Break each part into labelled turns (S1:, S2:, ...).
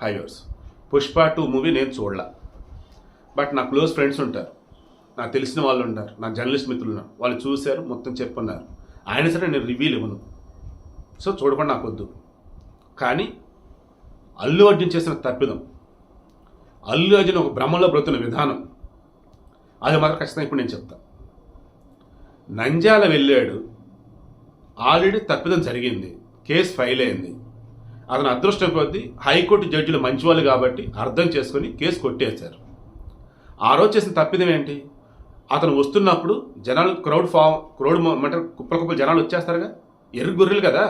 S1: 5 years. Pushpa 2 movie నేను చూడలా. But నా క్లోజ్ ఫ్రెండ్స్ ఉంటారు, నాకు తెలిసిన వాళ్ళు ఉంటారు, నా జర్నలిస్ట్ మిత్రులు ఉన్నారు, వాళ్ళు చూశారు, మొత్తం చెప్పున్నారు. ఆయన సరే నేను రివ్యూలు ఇవ్వను, సో చూడకుండా నాకు వద్దు. కానీ అల్లు అర్జున్ చేసిన తప్పిదం, అల్లు అర్జున్ ఒక భ్రమంలో బ్రతున్న విధానం, అది మాత్రం ఖచ్చితంగా ఇప్పుడు నేను చెప్తాను. నంద్యాల వెళ్ళాడు, ఆల్రెడీ తప్పిదం జరిగింది, కేసు ఫైల్ అయింది. అతను అదృష్టం కొద్దీ హైకోర్టు జడ్జిలు మంచివాళ్ళు కాబట్టి అర్థం చేసుకొని కేసు కొట్టేశారు. ఆ రోజు చేసిన తప్పిదం ఏంటి? అతను వస్తున్నప్పుడు జనాలు క్రౌడ్ అంటే కుప్పల జనాలు వచ్చేస్తారుగా, ఎర్రి గొర్రెలు కదా.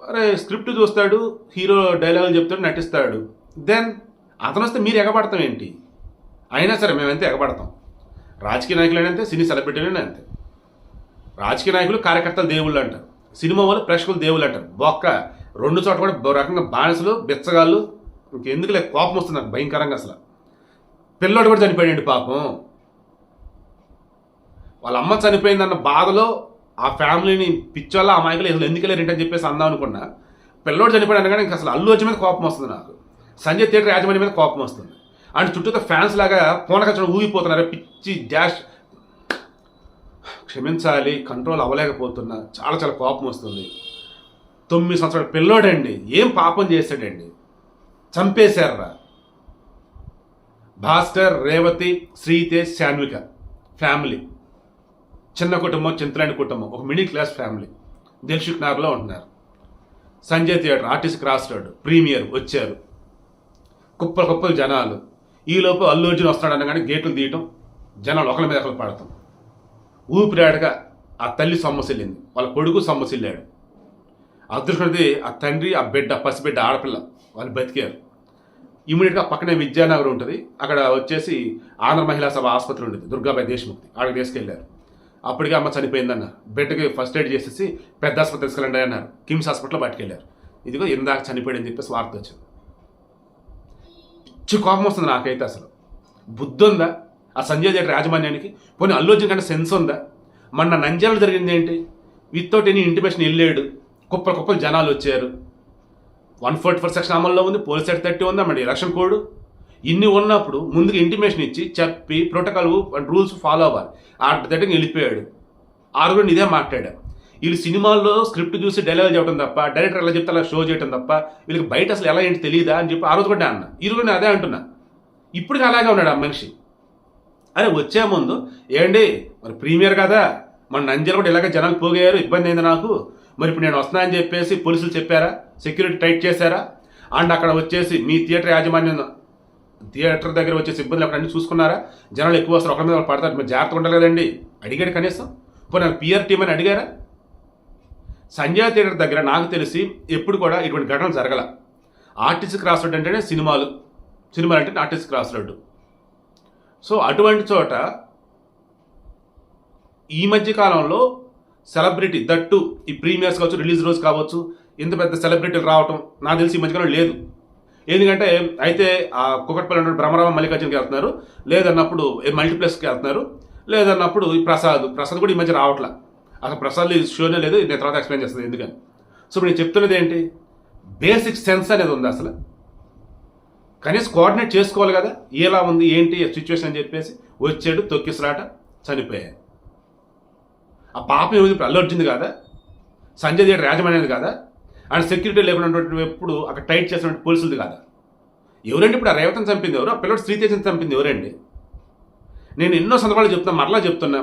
S1: అరే స్క్రిప్ట్ చూస్తాడు, హీరో డైలాగులు చెప్తాడు, నటిస్తాడు. దెన్ అతను వస్తే మీరు ఎగబడతాం ఏంటి? అయినా సరే మేమంతే ఎగబడతాం. రాజకీయ నాయకులు అంతే, సినీ సెలబ్రిటీలు అంతే. రాజకీయ నాయకులు కార్యకర్తలు దేవుళ్ళు అంటారు, సినిమా వాళ్ళు ప్రేక్షకులు దేవుళ్ళు అంటారు. బొక్క రెండు చోట్ల కూడా రకంగా బానిసలు బెచ్చగాళ్ళు. ఇంకెందుకు లేదు, కోపం వస్తుంది నాకు భయంకరంగా. అసలు పిల్లోడు కూడా చనిపోయాడు పాపం. వాళ్ళ అమ్మ చనిపోయిందన్న బాధలో ఆ ఫ్యామిలీని పిచ్చోళ్ళ ఆ మైకులు ఎందుకు వెళ్ళారు అని చెప్పేసి అందాం అనుకున్నా. పిల్లోడు చనిపోయాడు అనగానే ఇంకా అసలు అల్లు అర్జున్ మీద కోపం వస్తుంది నాకు, సంజయ్ థియేటర్ యాజమాన్యం మీద కోపం వస్తుంది. అండ్ చుట్టూతో ఫ్యాన్స్ లాగా పూనకచ్చడం ఊగిపోతున్నారు, పిచ్చి డాష్. క్షమించాలి, కంట్రోల్ అవ్వలేకపోతున్నా, చాలా చాలా కోపం వస్తుంది. 9 సంవత్సరాల పిల్లోడండి, ఏం పాపం చేశాడండి, చంపేశారా. భాస్కర్, రేవతి, శ్రీతేజ్, శాన్విక ఫ్యామిలీ, చిన్న కుటుంబం, చింతలేని కుటుంబం, ఒక మిడిల్ క్లాస్ ఫ్యామిలీ దిల్షుక్ నగర్లో ఉంటున్నారు. Sanjay theatre, RTC cross road premiere వచ్చారు, కుప్పలు జనాలు. ఈలోపు అల్లు అర్జున్ వస్తున్నాడు అనగానే గేట్లు తీయటం, జనాలు ఒకరి మీద ఒకరు పడతాం. ఊపిరాడగా ఆ తల్లి సొమ్మసిల్లింది, వాళ్ళ కొడుకు సొమ్మసిల్లాడు. అదృష్టది ఆ తండ్రి, ఆ బిడ్డ, పసిబిడ్డ, ఆడపిల్ల వాళ్ళు బతికారు. ఇమీడియట్గా పక్కనే విద్యానగర్ ఉంటుంది, అక్కడ వచ్చేసి ఆంధ్ర మహిళా సభ ఆసుపత్రి ఉండేది, దుర్గాబాయి దేశముక్తి, అక్కడికి తీసుకెళ్లారు. అప్పటికే అమ్మ చనిపోయిందన్న, బిడ్డకి ఫస్ట్ ఎయిడ్ చేసేసి పెద్ద ఆసుపత్రి తీసుకెళ్ళండి అన్నారు. కిమ్స్ హాస్పిటల్లో పట్టుకెళ్ళారు. ఇదిగో ఇందాక చనిపోయాడని చెప్పేసి వార్త వచ్చింది. పిచ్చి కోపం వస్తుంది నాకైతే. అసలు బుద్ధి ఉందా ఆ సంజయ్ థియేటర్ యాజమాన్యానికి? పోనీ అల్లు అర్జున్ కంటే సెన్స్ ఉందా? మొన్న నంద్యాలలో జరిగింది ఏంటి? వితౌట్ ఎనీ ఇంటిమేషన్ వెళ్ళాడు, కుప్పలు జనాలు వచ్చారు. 144 సెక్షన్ అమల్లో ఉంది, పోలీస్ యాక్ట్ 30 ఉంది, మరి ఎలక్షన్ కోడ్ ఇన్ని ఉన్నప్పుడు ముందుగా ఇంటిమేషన్ ఇచ్చి చెప్పి ప్రోటోకాల్ రూల్స్ ఫాలో అవ్వాలి. ఆ దగ్గరికి వెళ్ళిపోయాడు. ఆరుగురు ఇదే మాట్లాడారు. వీళ్ళు సినిమాల్లో స్క్రిప్ట్ చూసి డైలాగ్ చెప్పడం తప్ప, డైరెక్టర్ ఎలా చెప్తే అలా షో చేయడం తప్ప వీళ్ళకి బయట అసలు ఎలా ఏంటి తెలియదా అని చెప్పి ఆ రోజు కూడా అన్న. ఈ రోజు నేను అదే అంటున్నా. ఇప్పటికి అలాగే ఉన్నాడు ఆ మనిషి. అరే వచ్చే ముందు ఏంటి మరి ప్రీమియర్ కదా, మన నంద్యాల కూడా ఇలాగే జనాలు పోగయ్యారు, ఇబ్బంది అయింది నాకు, మరి ఇప్పుడు నేను వస్తున్నా అని చెప్పేసి పోలీసులు చెప్పారా, సెక్యూరిటీ టైట్ చేశారా? అండ్ అక్కడ వచ్చేసి మీ థియేటర్ యాజమాన్యం థియేటర్ దగ్గర వచ్చేసి ఇబ్బందులు అక్కడ అన్ని చూసుకున్నారా? జనాలు ఎక్కువ వస్తారు, ఒకరి మీద వాళ్ళు పడతారు, మీరు జాగ్రత్తగా ఉండాలి కదండి. అడిగాడు కనీసం? పోనీ నాకు పిఆర్ టీమ్ అని అడిగారా? సంజయ్ థియేటర్ దగ్గర నాకు తెలిసి ఎప్పుడు కూడా ఇటువంటి ఘటనలు జరగల. ఆర్టీసీ క్రాస్ రోడ్ అంటేనే సినిమాలు అంటే ఆర్టీసీ క్రాస్ రోడ్డు. సో అటువంటి చోట ఈ మధ్య కాలంలో సెలబ్రిటీ దట్టు ఈ ప్రీమియర్స్ కావచ్చు, రిలీజ్ రోజు కావచ్చు, ఇంత పెద్ద సెలబ్రిటీలు రావటం నాకు తెలిసి ఈ మధ్యకాలం లేదు. ఎందుకంటే అయితే ఆ కుకట్పల్లి బ్రహ్మరామ మల్లికార్జునకి వెళ్తున్నారు, లేదన్నప్పుడు మల్టీప్లెక్స్కి వెళ్తున్నారు, లేదన్నప్పుడు ఈ ప్రసాద్ కూడా ఈ మధ్య రావట్లా. అసలు ప్రసాద్ షోనే లేదు, నేను తర్వాత ఎక్స్ప్లెయిన్ చేస్తుంది ఎందుకని. సో నేను చెప్తున్నది ఏంటి, బేసిక్ సెన్స్ అనేది ఉంది. అసలు కనీసం కోఆర్డినేట్ చేసుకోవాలి కదా, ఎలా ఉంది ఏంటి సిచ్యువేషన్ అని చెప్పేసి. వచ్చాడు, తొక్కిసలాట, చనిపోయాడు. ఆ పాపం ఏమైంది? ఇప్పుడు అల్లు అర్జున్ కాదా, సంజయ్ థియేటర్ యాజమాన్యాన్ని కాదా, అండ్ సెక్యూరిటీ లేకున్నటువంటి ఎప్పుడు అక్కడ టైట్ చేసినటువంటి పోలీసులది కాదా? ఎవరండి ఇప్పుడు ఆ రేవతను చంపింది ఎవరు? ఆ పిల్లడు శ్రీతేజని చంపింది ఎవరండి? నేను ఎన్నో సందర్భాలు చెప్తున్నా, మరలా చెప్తున్నా.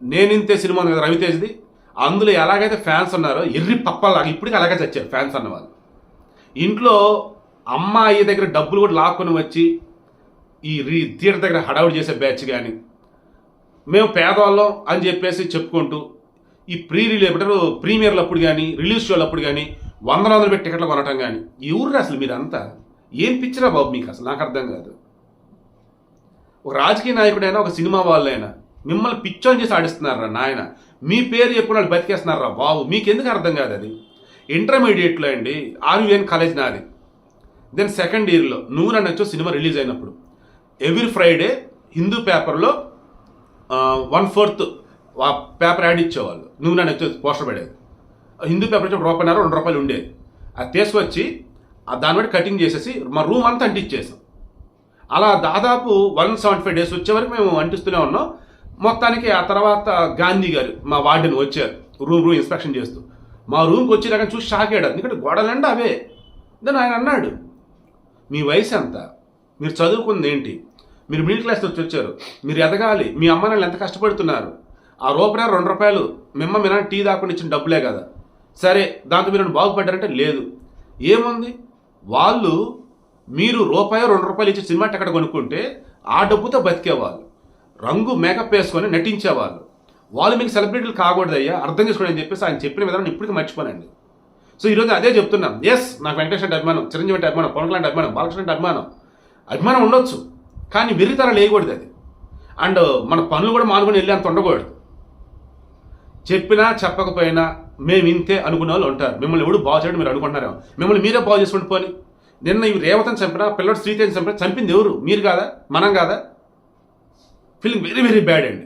S1: నేనింతే సినిమా ఉంది కదా రవితేజ్ది, అందులో ఎలాగైతే ఫ్యాన్స్ ఉన్నారో ఎర్రి పప్పలాగా ఇప్పటికీ అలాగే చచ్చారు ఫ్యాన్స్ అన్నవాళ్ళు. ఇంట్లో అమ్మాయి దగ్గర డబ్బులు కూడా లాక్కొని వచ్చి ఈ థియేటర్ దగ్గర హడావుడి చేసే బ్యాచ్ కానీ, మేము పేదవాళ్ళం అని చెప్పేసి చెప్పుకుంటూ ఈ ప్రీమియర్లు అప్పుడు కానీ, రిలీజ్ షోలు అప్పుడు కానీ వందలు పెట్టి టికెట్లు కొనటం కానీ, ఎవరు అసలు మీరంతా ఏం పిచ్చిరా బాబు మీకు? అసలు నాకు అర్థం కాదు. ఒక రాజకీయ నాయకుడైనా, ఒక సినిమా వాళ్ళైనా మిమ్మల్ని పిచ్చోని చేసి ఆడిస్తున్నారా నాయన? మీ పేరు చెప్పిన వాళ్ళు బతికేస్తున్నారా బాబు? మీకు ఎందుకు అర్థం కాదు? అది ఇంటర్మీడియట్లో అండి, ఆర్యుఎన్ కాలేజ్ నాది. దెన్ సెకండ్ ఇయర్లో నువ్వు నన్ను వచ్చి సినిమా రిలీజ్ అయినప్పుడు ఎవ్రీ ఫ్రైడే హిందూ పేపర్లో 1/4 పేపర్ యాడ్ ఇచ్చేవాళ్ళు. నువ్వు నన్ను వచ్చి పోస్టర్ పడేది. హిందూ పేపర్ వచ్చి ₹1, ₹2 ఉండేది. అది తీసుకొచ్చి దాన్ని బట్టి కటింగ్ చేసేసి మా రూమ్ అంతా అంటించేసాం. అలా దాదాపు 175 డేస్ వచ్చే వరకు మేము అంటిస్తూనే ఉన్నాం. మొత్తానికి ఆ తర్వాత గాంధీ గారు మా వార్డెన్ వచ్చారు రూమ్ ఇన్స్పెక్షన్ చేస్తూ. మా రూమ్కి వచ్చి రకం చూసి షాక్ అయ్యాడు. ఎందుకంటే గోడలండి అవే. దాన్ని ఆయన అన్నాడు, మీ వయసు ఎంత, మీరు చదువుకుంది ఏంటి, మీరు మిడిల్ క్లాస్ నుంచి వచ్చారు, మీరు ఎదగాలి, మీ అమ్మ నాన్నలు ఎంత కష్టపడుతున్నారు, ఆ రూపాయి 2 రూపాయలు మిమ్మ మీ నాన్న టీ దాకుండా ఇచ్చిన డబ్బులే కదా, సరే దాంతో మీరు బాగుపడ్డారంటే లేదు. ఏముంది, వాళ్ళు మీరు రూపాయి 2 రూపాయలు ఇచ్చి సినిమా టికెట్ కొనుక్కుంటే ఆ డబ్బుతో బతికేవాళ్ళు, రంగు మేకప్ వేసుకొని నటించేవాళ్ళు. వాళ్ళు మీకు సెలబ్రిటీలు కాకూడదయ్యా, అర్థం చేసుకోండి అని చెప్పేసి ఆయన చెప్పిన విధానం ఇప్పటికీ మర్చిపోనండి. సో ఈరోజు అదే చెప్తున్నాం. ఎస్, నాకు వెంకటేష్ అంటే అభిమానం, చిరంజీవి అంటే అభిమానం, పవన్ కళ్యాణ్ అంటే అభిమానం, బాలకృష్ణ అంటే అభిమానం ఉండొచ్చు, కానీ వెర్రితనం లేకూడదు అది. అండ్ మన పనులు కూడా మానుకొని వెళ్ళి అంత ఉండకూడదు. చెప్పినా చెప్పకపోయినా మేము ఇంతే అనుకునే వాళ్ళు ఉంటారు. మిమ్మల్ని ఎవడు బాగు చేయడం మీరు అనుకుంటున్నారేమో, మిమ్మల్ని మీరే బాగు చేసుకుంటూ పోని. నిన్న ఈ రేవతని చంపినా, పిల్లడు శ్రీతేని చంపినా చంపింది ఎవరు? మీరు కాదా, మనం కాదా? ఫీలింగ్ వెరీ వెరీ బ్యాడ్ అండి.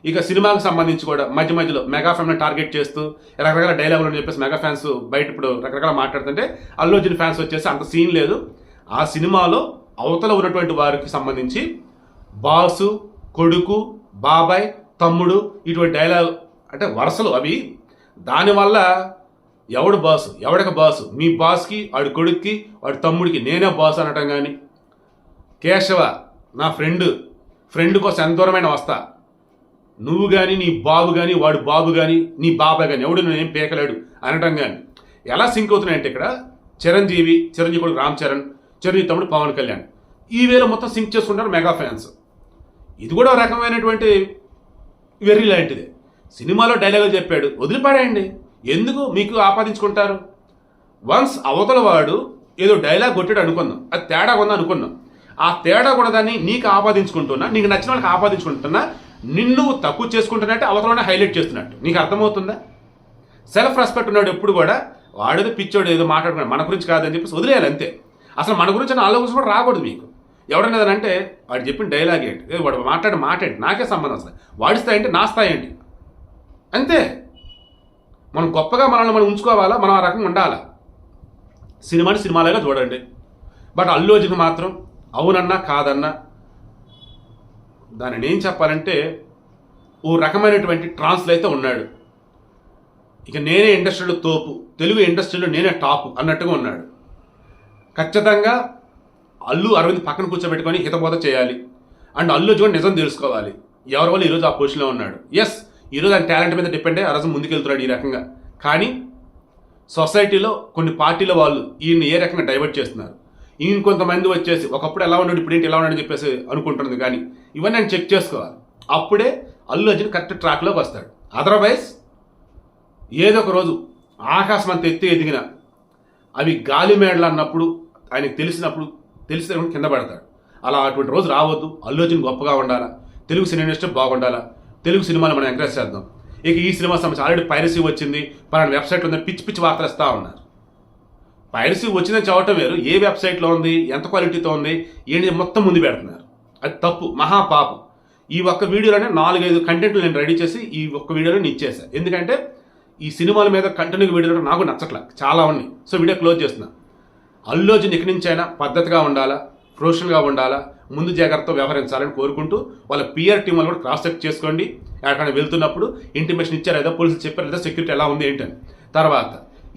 S1: ఇక సినిమాకి సంబంధించి కూడా మధ్య మధ్యలో మెగా ఫ్యామిలీని టార్గెట్ చేస్తూ రకరకాల డైలాగులు అని చెప్పేసి మెగా ఫ్యాన్స్ బయట ఇప్పుడు రకరకాల మాట్లాడుతుంటే అల్లు అర్జున్ ఫ్యాన్స్ వచ్చేసి అంత సీన్ లేదు. ఆ సినిమాలో అవతల ఉన్నటువంటి వారికి సంబంధించి బాసు, కొడుకు, బాబాయ్, తమ్ముడు ఇటువంటి డైలాగ్ అంటే వరుసలు అవి. దానివల్ల ఎవడు బాసు, ఎవడికి బాసు, మీ బాస్కి, వాడి కొడుక్కి, వాడి తమ్ముడికి నేనే బాసు అనటం కానీ, కేశవ నా ఫ్రెండ్ కోసం ఎంత దూరమైన వస్తా, నువ్వు కానీ, నీ బాబు కానీ, వాడు బాబు కానీ, నీ బాబాయ్ కానీ ఎవడు నేనేం పేకలేడు అనటం కానీ ఎలా సింక్ అవుతున్నాయంటే ఇక్కడ చిరంజీవి కొడుకు రామ్ చరణ్, చిరంజీవి తమ్ముడు పవన్ కళ్యాణ్ ఈ వేలో మొత్తం సింక్ చేసుకుంటారు మెగా ఫ్యాన్స్. ఇది కూడా ఒక రకమైనటువంటి వెర్రి లాంటిదే. సినిమాలో డైలాగులు చెప్పాడు, వదిలిపడేయండి, ఎందుకు మీకు ఆపాదించుకుంటారు? వన్స్ అవతల వాడు ఏదో డైలాగ్ కొట్టాడు అనుకుందాం, అది తేడా కొందా అనుకున్నాం, ఆ తేడా కూడా దాన్ని నీకు ఆపాదించుకుంటున్నా, నీకు నచ్చిన వాళ్ళకి ఆపాదించుకుంటున్నా, నిన్ను తక్కువ చేసుకుంటున్నట్టు అవతలనే హైలైట్ చేస్తున్నట్టు. నీకు అర్థమవుతుందా? సెల్ఫ్ రెస్పెక్ట్ ఉన్నాడు ఎప్పుడు కూడా, వాడేదో పిచ్చోడు ఏదో మాట్లాడుకున్నాడు, మన గురించి కాదని చెప్పేసి వదిలేయాలి అంతే. అసలు మన గురించి వాళ్ళ గురించి కూడా రాకూడదు మీకు. ఎవడన్నా అంటే వాడు చెప్పిన డైలాగ్ ఏంటి, వాడు మాట్లాడే మాట ఏంటి, నాకే సంబంధం అసలు, వాడి స్థాయి ఏంటి, నా స్థాయి ఏంటి, అంతే. మనం గొప్పగా మనల్ని మనం ఉంచుకోవాలా, మనం ఆ రకంగా ఉండాలా. సినిమాని సినిమాలాగా చూడండి. బట్ అల్లు అర్జున్ మాత్రం అవునన్నా కాదన్నా దానిని ఏం చెప్పాలంటే ఓ రకమైనటువంటి ట్రాన్స్లో అయితే ఉన్నాడు. ఇక నేనే ఇండస్ట్రీలో తోపు, తెలుగు ఇండస్ట్రీలో నేనే టాప్ అన్నట్టుగా ఉన్నాడు. ఖచ్చితంగా అల్లు అరవింద్ పక్కన కూర్చోబెట్టుకొని హితబోధ చేయాలి. అండ్ అల్లు అర్జున్ నిజం తెలుసుకోవాలి ఎవరి వల్ల ఈరోజు ఆ పొజిషన్లో ఉన్నాడు. ఎస్, ఈరోజు ఆయన టాలెంట్ మీద డిపెండ్ అయ్యి ఆ రోజు ముందుకెళ్తున్నాడు ఈ రకంగా. కానీ సొసైటీలో కొన్ని పార్టీల వాళ్ళు ఈయన్ని ఏ రకంగా డైవర్ట్ చేస్తున్నారు. ఈయన కొంతమంది వచ్చేసి ఒకప్పుడు ఎలా ఉన్నాడు, ఇప్పుడు ఏంటి ఎలా ఉన్నాడని చెప్పేసి అనుకుంటున్నది. కానీ ఇవన్నీ నేను చెక్ చేసుకోవాలి. అప్పుడే అల్లు అర్జున్ కరెక్ట్ ట్రాక్లోకి వస్తాడు. అదర్వైజ్ ఏదో ఒక రోజు ఆకాశం అంత ఎత్తి ఎదిగిన అవి గాలి మేడలు అన్నప్పుడు ఆయనకు తెలిసిన కింద పడతాడు. అలా అటువంటి రోజు రావద్దు. అల్లు అర్జున్ గొప్పగా ఉండాలా, తెలుగు సినిమా ఇండస్ట్రీ బాగుండాలా, తెలుగు సినిమాలు మనం ఎంకరేజ్ చేద్దాం. ఇక ఈ సినిమా సమస్య ఆల్రెడీ పైరసీ వచ్చింది, పలానా వెబ్సైట్లో ఉందని పిచ్చి వార్తలు ఇస్తూ ఉన్నారు. పైరసీ వచ్చిందని చదవటం వేరు, ఏ వెబ్సైట్లో ఉంది, ఎంత క్వాలిటీతో ఉంది, ఏంటి మొత్తం ముందు పెడుతున్నారు. అది తప్పు, మహాపాపం. ఈ ఒక్క వీడియోలోనే 4-5 కంటెంట్లు నేను రెడీ చేసి ఈ ఒక్క వీడియోలో నేను ఇచ్చేసాను. ఎందుకంటే ఈ సినిమాల మీద కంటిన్యూ వీడియోలు నాకు నచ్చట్లా, చాలా ఉన్నాయి. సో వీడియో క్లోజ్ చేస్తున్నా. అల్లు అర్జున్ ఇక్కడి నుంచి అయినా పద్ధతిగా ఉండాలా, ప్రొఫెషనల్గా ఉండాలా, ముందు జాగ్రత్తగా వ్యవహరించాలని కోరుకుంటూ వాళ్ళ పిఆర్ టీం వాళ్ళు కూడా క్రాస్ చెక్ చేసుకోండి. ఎక్కడికైనా వెళ్తున్నప్పుడు ఇంటిమేషన్ ఇచ్చారు లేదా, పోలీసులు చెప్పారు లేదా, సెక్యూరిటీ ఎలా ఉంది ఏంటని. తర్వాత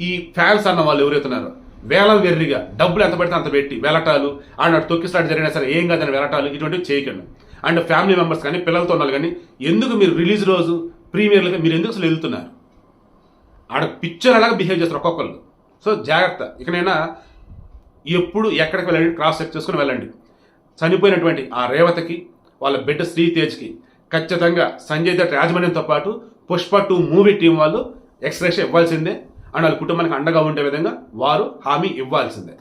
S1: ఈ ఫ్యాన్స్ అన్న వాళ్ళు ఎవరైతున్నారో వేలం వెర్రిగా డబ్బులు ఎంత పడితే అంత పెట్టి వెలటాలు, ఆడ తొక్కిస్తాడు జరిగినా సరే ఏం కాదని వెలటాలు ఇటువంటివి చేయకండి. అండ్ ఫ్యామిలీ మెంబర్స్ కానీ పిల్లలతో ఉన్నారు కానీ ఎందుకు మీరు రిలీజ్ రోజు ప్రీమియర్లుగా మీరు ఎందుకు అసలు వెళ్తున్నారు? ఆడ పిక్చర్ అలాగా బిహేవ్ చేస్తారు ఒక్కొక్కళ్ళు. సో జాగ్రత్త. ఇకనైనా ఎప్పుడు ఎక్కడికి వెళ్ళండి క్రాస్ చెక్ చేసుకుని వెళ్ళండి. చనిపోయినటువంటి ఆ రేవతకి, వాళ్ళ బిడ్డ శ్రీతేజ్కి ఖచ్చితంగా సంజయ్ దత్ యాజమాన్యంతో పాటు పుష్ప 2 మూవీ టీం వాళ్ళు ఎక్స్‌గ్రేషియా ఇవ్వాల్సిందే. అండ్ వాళ్ళ కుటుంబానికి అండగా ఉండే విధంగా వారు హామీ ఇవ్వాల్సిందే.